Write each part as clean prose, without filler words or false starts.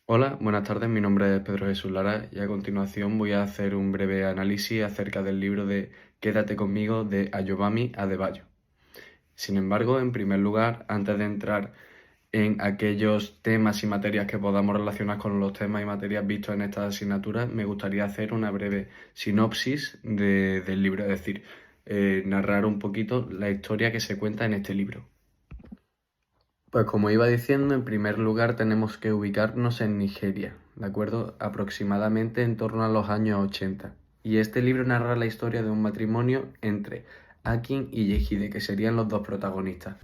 Hola, buenas tardes, mi nombre es Pedro Jesús Lara y a continuación voy a hacer un breve análisis acerca del libro de Quédate conmigo de Ayobami Adebayo. Sin embargo, en primer lugar, antes de entrar en aquellos temas y materias que podamos relacionar con los temas y materias vistos en esta asignatura, me gustaría hacer una breve sinopsis del libro, es decir, narrar un poquito la historia que se cuenta en este libro. Pues como iba diciendo, en primer lugar tenemos que ubicarnos en Nigeria, ¿de acuerdo? Aproximadamente en torno a los años 80. Y este libro narra la historia de un matrimonio entre Akin y Yehide, que serían los dos protagonistas.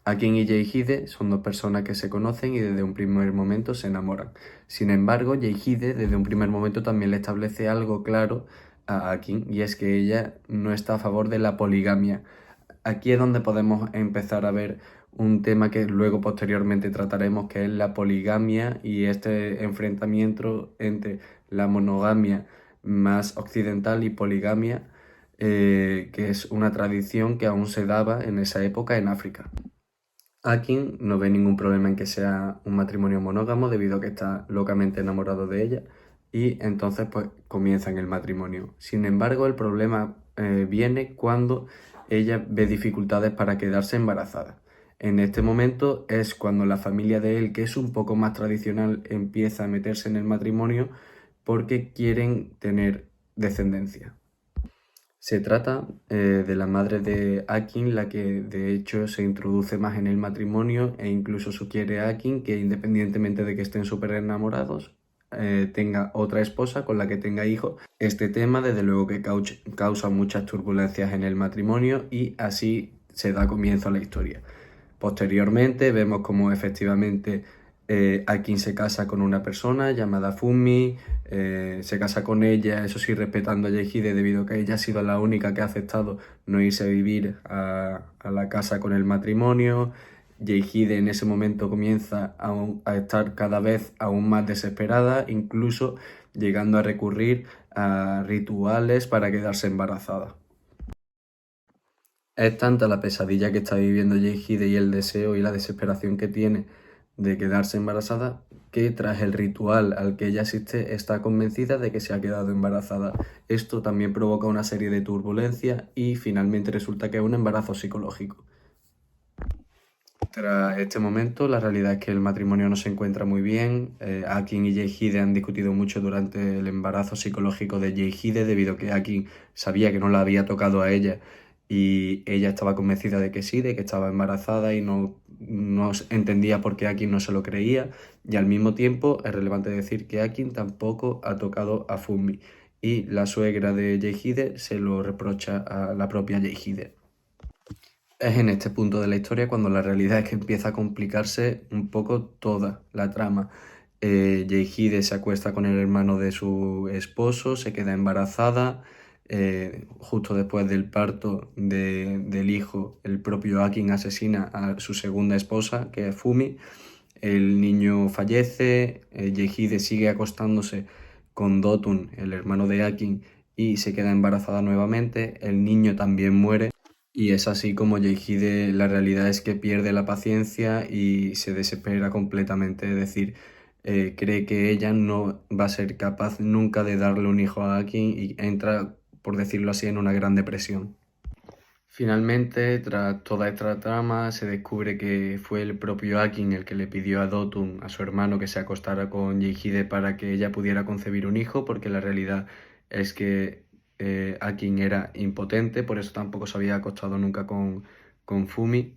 Akin y Yehide son dos personas que se conocen y desde un primer momento se enamoran. Sin embargo, Yehide desde un primer momento también le establece algo claro a Akin, y es que ella no está a favor de la poligamia. Aquí es donde podemos empezar a ver un tema que luego posteriormente trataremos, que es la poligamia y este enfrentamiento entre la monogamia más occidental y poligamia, que es una tradición que aún se daba en esa época en África. Akin no ve ningún problema en que sea un matrimonio monógamo debido a que está locamente enamorado de ella y entonces pues comienzan el matrimonio. Sin embargo, el problema viene cuando ella ve dificultades para quedarse embarazada. En este momento es cuando la familia de él, que es un poco más tradicional, empieza a meterse en el matrimonio porque quieren tener descendencia. Se trata de la madre de Akin, la que de hecho se introduce más en el matrimonio e incluso sugiere a Akin que independientemente de que estén súper enamorados, tenga otra esposa con la que tenga hijos. Este tema desde luego que causa muchas turbulencias en el matrimonio y así se da comienzo a la historia. Posteriormente vemos cómo efectivamente Akin se casa con una persona llamada Fumi, se casa con ella, eso sí, respetando a Yehide debido a que ella ha sido la única que ha aceptado no irse a vivir a la casa con el matrimonio. Yehide en ese momento comienza a estar cada vez aún más desesperada, incluso llegando a recurrir a rituales para quedarse embarazada. Es tanta la pesadilla que está viviendo Yehide y el deseo y la desesperación que tiene de quedarse embarazada, que tras el ritual al que ella asiste está convencida de que se ha quedado embarazada. Esto también provoca una serie de turbulencias y finalmente resulta que es un embarazo psicológico. Tras este momento, la realidad es que el matrimonio no se encuentra muy bien. Akin y Yehide han discutido mucho durante el embarazo psicológico de Yehide debido a que Akin sabía que no la había tocado a ella y ella estaba convencida de que sí, de que estaba embarazada y no entendía por qué Akin no se lo creía. Y al mismo tiempo es relevante decir que Akin tampoco ha tocado a Fumi y la suegra de Yehide se lo reprocha a la propia Yehide. Es en este punto de la historia cuando la realidad es que empieza a complicarse un poco toda la trama. Yeihide se acuesta con el hermano de su esposo, se queda embarazada. Justo después del parto del hijo, el propio Akin asesina a su segunda esposa, que es Fumi. El niño fallece, Yeihide sigue acostándose con Dotun, el hermano de Akin, y se queda embarazada nuevamente. El niño también muere. Y es así como Yeihide, la realidad es que pierde la paciencia y se desespera completamente, es decir, cree que ella no va a ser capaz nunca de darle un hijo a Akin y entra, por decirlo así, en una gran depresión. Finalmente, tras toda esta trama, se descubre que fue el propio Akin el que le pidió a Dotun, a su hermano, que se acostara con Yeihide para que ella pudiera concebir un hijo, porque la realidad es que Akin era impotente, por eso tampoco se había acostado nunca con Fumi.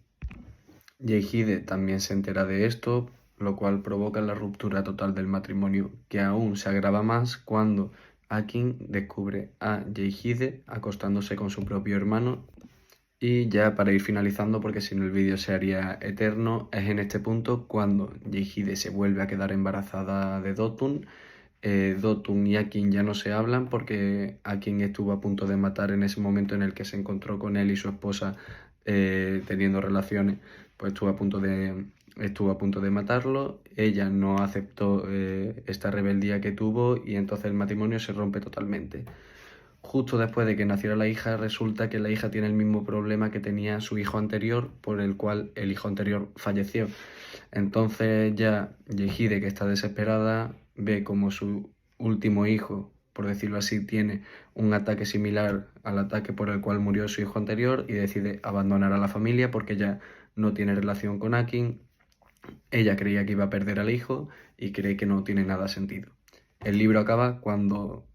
Yeihide también se entera de esto, lo cual provoca la ruptura total del matrimonio, que aún se agrava más cuando Akin descubre a Yeihide acostándose con su propio hermano. Y ya para ir finalizando, porque si no el vídeo se haría eterno, es en este punto cuando Yeihide se vuelve a quedar embarazada de Dotun. Dotun y Akin ya no se hablan porque Akin estuvo a punto de matar en ese momento en el que se encontró con él y su esposa teniendo relaciones, pues estuvo a punto de matarlo. Ella no aceptó esta rebeldía que tuvo y entonces el matrimonio se rompe totalmente. justo después de que naciera la hija, resulta que la hija tiene el mismo problema que tenía su hijo anterior, por el cual el hijo anterior falleció. Entonces ya Yehide, que está desesperada, ve como su último hijo, por decirlo así, tiene un ataque similar al ataque por el cual murió su hijo anterior y decide abandonar a la familia porque ya no tiene relación con Akin. Ella creía que iba a perder al hijo y cree que no tiene nada sentido. El libro acaba cuando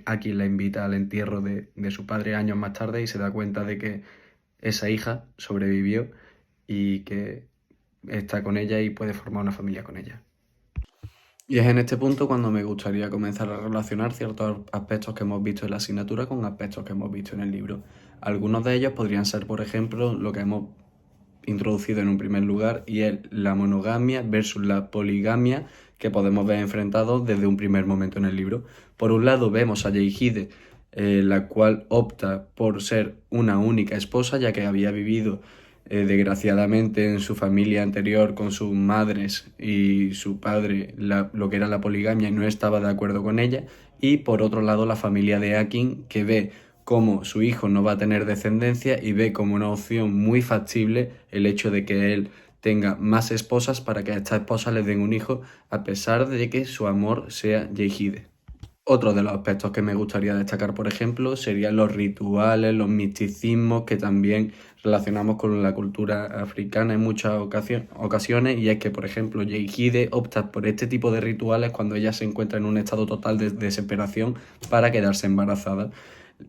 Akin la invita al entierro de su padre años más tarde y se da cuenta de que esa hija sobrevivió y que está con ella y puede formar una familia con ella. Y es en este punto cuando me gustaría comenzar a relacionar ciertos aspectos que hemos visto en la asignatura con aspectos que hemos visto en el libro. Algunos de ellos podrían ser, por ejemplo, lo que hemos introducido en un primer lugar y es la monogamia versus la poligamia que podemos ver enfrentados desde un primer momento en el libro. Por un lado vemos a Yeihide, la cual opta por ser una única esposa ya que había vivido desgraciadamente en su familia anterior con sus madres y su padre lo que era la poligamia y no estaba de acuerdo con ella, y por otro lado la familia de Akin que ve cómo su hijo no va a tener descendencia y ve como una opción muy factible el hecho de que él tenga más esposas para que a estas esposas les den un hijo a pesar de que su amor sea Yeihide. Otro de los aspectos que me gustaría destacar, por ejemplo, serían los rituales, los misticismos que también relacionamos con la cultura africana en muchas ocasiones, y es que, por ejemplo, Yeihide opta por este tipo de rituales cuando ella se encuentra en un estado total de desesperación para quedarse embarazada.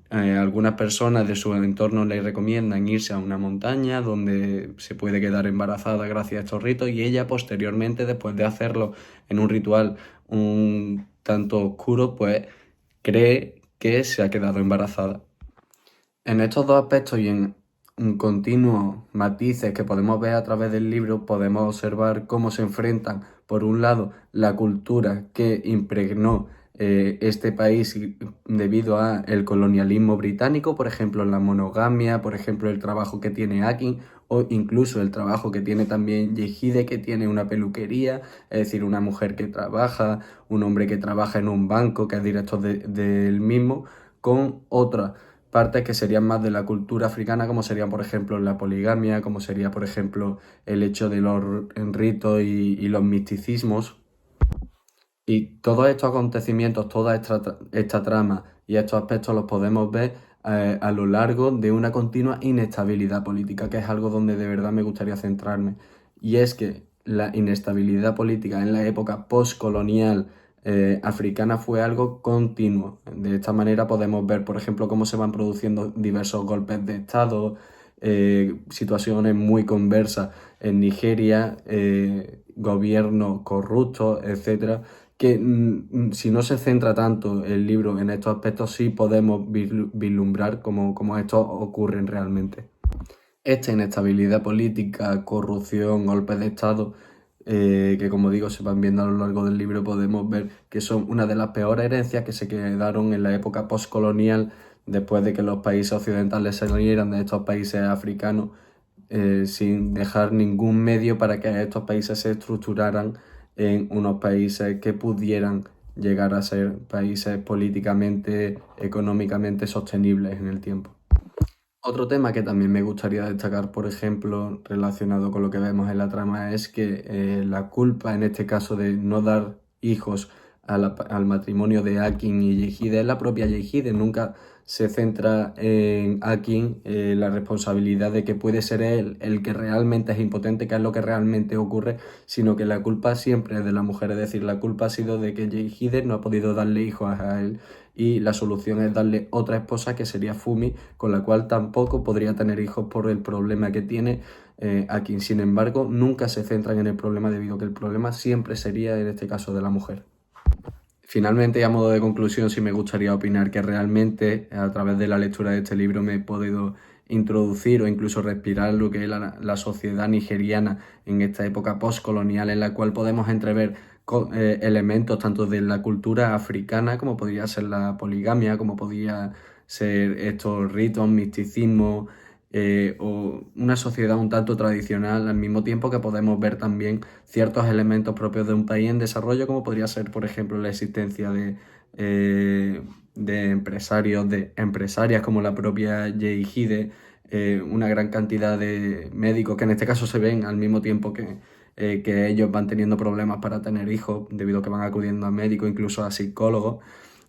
Algunas personas de su entorno le recomiendan irse a una montaña donde se puede quedar embarazada gracias a estos ritos y ella posteriormente, después de hacerlo en un ritual un tanto oscuro, pues cree que se ha quedado embarazada. En estos dos aspectos y en continuos matices que podemos ver a través del libro, podemos observar cómo se enfrentan, por un lado, la cultura que impregnó este país debido al colonialismo británico, por ejemplo, la monogamia, por ejemplo, el trabajo que tiene Akin, o incluso el trabajo que tiene también Yehide, que tiene una peluquería, es decir, una mujer que trabaja, un hombre que trabaja en un banco, que es director del mismo, con otra partes que serían más de la cultura africana, como sería, por ejemplo, la poligamia, como sería, por ejemplo, el hecho de los ritos y los misticismos. Y todos estos acontecimientos, toda esta trama y estos aspectos los podemos ver a lo largo de una continua inestabilidad política, que es algo donde de verdad me gustaría centrarme. Y es que la inestabilidad política en la época postcolonial africana fue algo continuo. De esta manera podemos ver, por ejemplo, cómo se van produciendo diversos golpes de Estado, situaciones muy conversas en Nigeria, gobiernos corruptos, etcétera, que si no se centra tanto el libro en estos aspectos, sí podemos vislumbrar cómo estos ocurren realmente. Esta inestabilidad política, corrupción, golpes de Estado, que como digo se van viendo a lo largo del libro, podemos ver que son una de las peores herencias que se quedaron en la época postcolonial después de que los países occidentales se salieran de estos países africanos sin dejar ningún medio para que estos países se estructuraran en unos países que pudieran llegar a ser países políticamente, económicamente sostenibles en el tiempo. Otro tema que también me gustaría destacar, por ejemplo, relacionado con lo que vemos en la trama, es que la culpa en este caso de no dar hijos al matrimonio de Akin y Yehide es la propia Yehide. Nunca se centra en Akin la responsabilidad de que puede ser él el que realmente es impotente, que es lo que realmente ocurre, sino que la culpa siempre es de la mujer. Es decir, la culpa ha sido de que Yehide no ha podido darle hijos a él y la solución es darle otra esposa que sería Fumi, con la cual tampoco podría tener hijos por el problema que tiene Akin. Sin embargo, nunca se centran en el problema debido a que el problema siempre sería en este caso de la mujer. Finalmente, y a modo de conclusión, sí me gustaría opinar que realmente a través de la lectura de este libro me he podido introducir o incluso respirar lo que es la sociedad nigeriana en esta época postcolonial, en la cual podemos entrever elementos tanto de la cultura africana, como podría ser la poligamia, como podría ser estos ritos, misticismo, o una sociedad un tanto tradicional, al mismo tiempo que podemos ver también ciertos elementos propios de un país en desarrollo, como podría ser, por ejemplo, la existencia de de empresarios, de empresarias como la propia Jay Hide, una gran cantidad de médicos que en este caso se ven al mismo tiempo que ellos van teniendo problemas para tener hijos debido a que van acudiendo a médicos, incluso a psicólogos.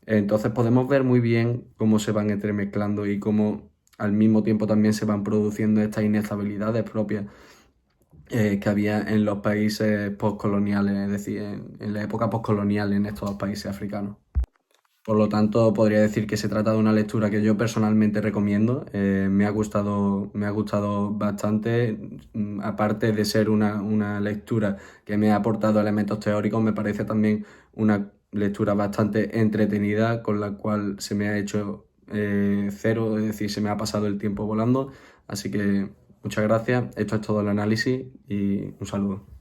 Entonces podemos ver muy bien cómo se van entremezclando y cómo al mismo tiempo también se van produciendo estas inestabilidades propias que había en los países postcoloniales, es decir, en la época postcolonial en estos países africanos. Por lo tanto, podría decir que se trata de una lectura que yo personalmente recomiendo. Me ha gustado bastante. Aparte de ser una lectura que me ha aportado elementos teóricos, me parece también una lectura bastante entretenida, con la cual se me ha hecho cero, es decir, se me ha pasado el tiempo volando. Así que muchas gracias. Esto es todo el análisis y un saludo.